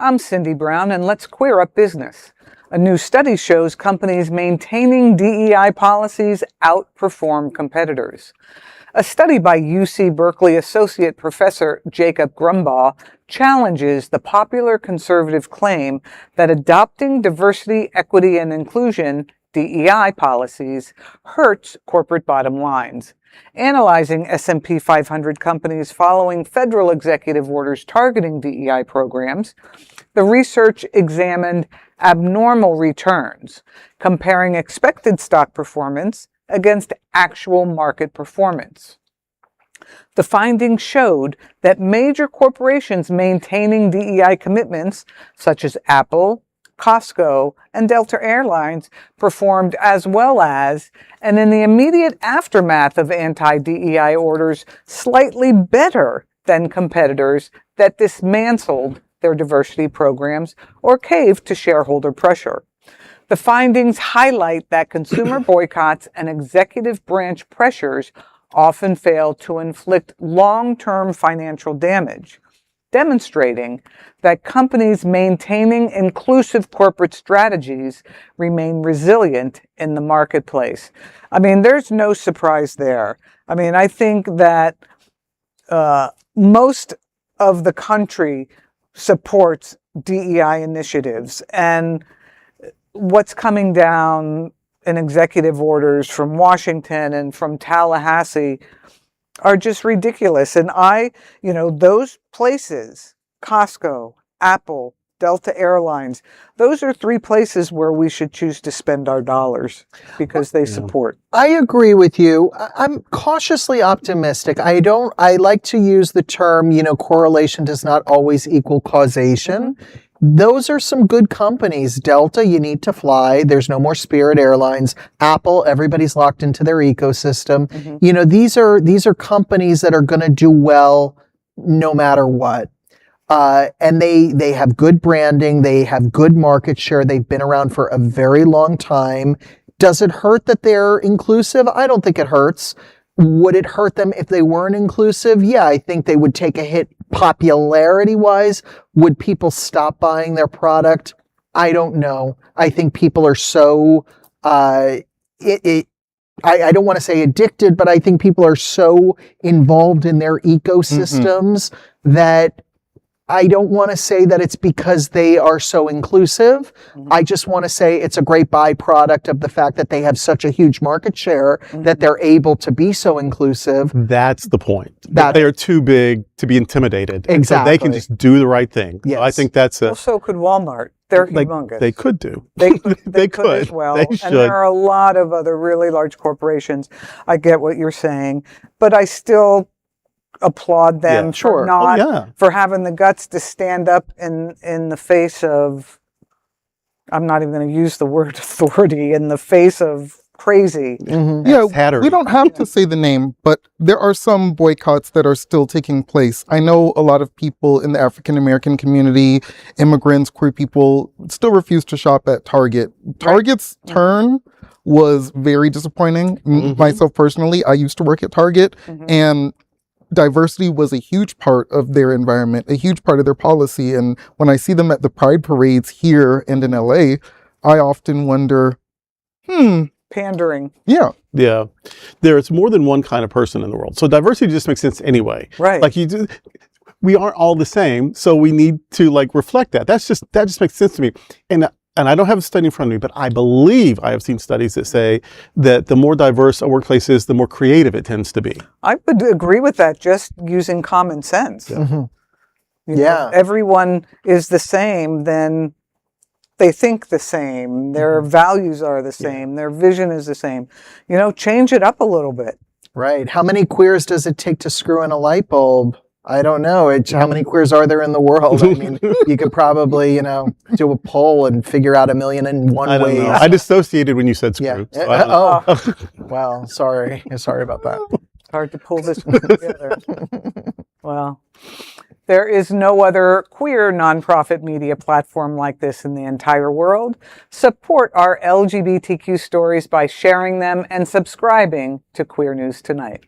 I'm Cindy Brown, and let's queer up business. A new study shows companies maintaining DEI policies outperform competitors. A study by UC Berkeley Associate Professor Jacob Grumbach challenges the popular conservative claim that adopting diversity, equity, and inclusion DEI policies hurts corporate bottom lines. Analyzing S&P 500 companies following federal executive orders targeting DEI programs, the research examined abnormal returns, comparing expected stock performance against actual market performance. The findings showed that major corporations maintaining DEI commitments, such as Apple, Costco, and Delta Airlines, performed as well as, and in the immediate aftermath of anti-DEI orders, slightly better than competitors that dismantled their diversity programs or caved to shareholder pressure. The findings highlight that consumer boycotts and executive branch pressures often fail to inflict long-term financial damage, demonstrating that companies maintaining inclusive corporate strategies remain resilient in the marketplace. I mean, there's no surprise there. I mean, I think that most of the country supports DEI initiatives, and what's coming down in executive orders from Washington and from Tallahassee are just ridiculous. And those places, Costco, Apple, Delta Airlines, those are three places where we should choose to spend our dollars because they support. I agree with you. I'm cautiously optimistic. I like to use the term, correlation does not always equal causation. Mm-hmm. Those are some good companies. Delta, you need to fly. There's no more Spirit Airlines. Apple, everybody's locked into their ecosystem. Mm-hmm. These are companies that are going to do well no matter what. And they have good branding. They have good market share. They've been around for a very long time. Does it hurt that they're inclusive? I don't think it hurts. Would it hurt them if they weren't inclusive? Yeah, I think they would take a hit popularity-wise. Would people stop buying their product? I don't know. I think people are so, I don't want to say addicted, but I think people are so involved in their ecosystems that I don't want to say that it's because they are so inclusive. Mm-hmm. I just want to say it's a great byproduct of the fact that they have such a huge market share that they're able to be so inclusive. That's the point. That they are too big to be intimidated. Exactly. So they can just do the right thing. Yes. I think that's Well, so could Walmart. They're humongous. They could do. They could as well. And there are a lot of other really large corporations. I get what you're saying, but I still applaud them for having the guts to stand up in the face of, I'm not even going to use the word authority, in the face of crazy. Mm-hmm. Yeah, we don't have to say the name, but there are some boycotts that are still taking place. I know a lot of people in the African American community, immigrants, queer people, still refuse to shop at Target. Target's turn was very disappointing. Mm-hmm. Myself personally, I used to work at Target, and diversity was a huge part of their environment, a huge part of their policy. And when I see them at the Pride parades here and in LA, I often wonder, pandering. Yeah. Yeah. There's more than one kind of person in the world. So diversity just makes sense anyway. Right. Like we aren't all the same. So we need to reflect that. That just makes sense to me. And I don't have a study in front of me, but I believe I have seen studies that say that the more diverse a workplace is, the more creative it tends to be. I would agree with that, just using common sense. Yeah. Mm-hmm. You know, if everyone is the same, then they think the same, their values are the same, their vision is the same. Change it up a little bit. Right. How many queers does it take to screw in a light bulb? I don't know. How many queers are there in the world? I mean, you could probably, do a poll and figure out 1,000,001 ways. I don't know. I dissociated when you said screw. Yeah. So well, sorry. Sorry about that. Hard to pull this one together. Well, there is no other queer nonprofit media platform like this in the entire world. Support our LGBTQ stories by sharing them and subscribing to Queer News Tonight.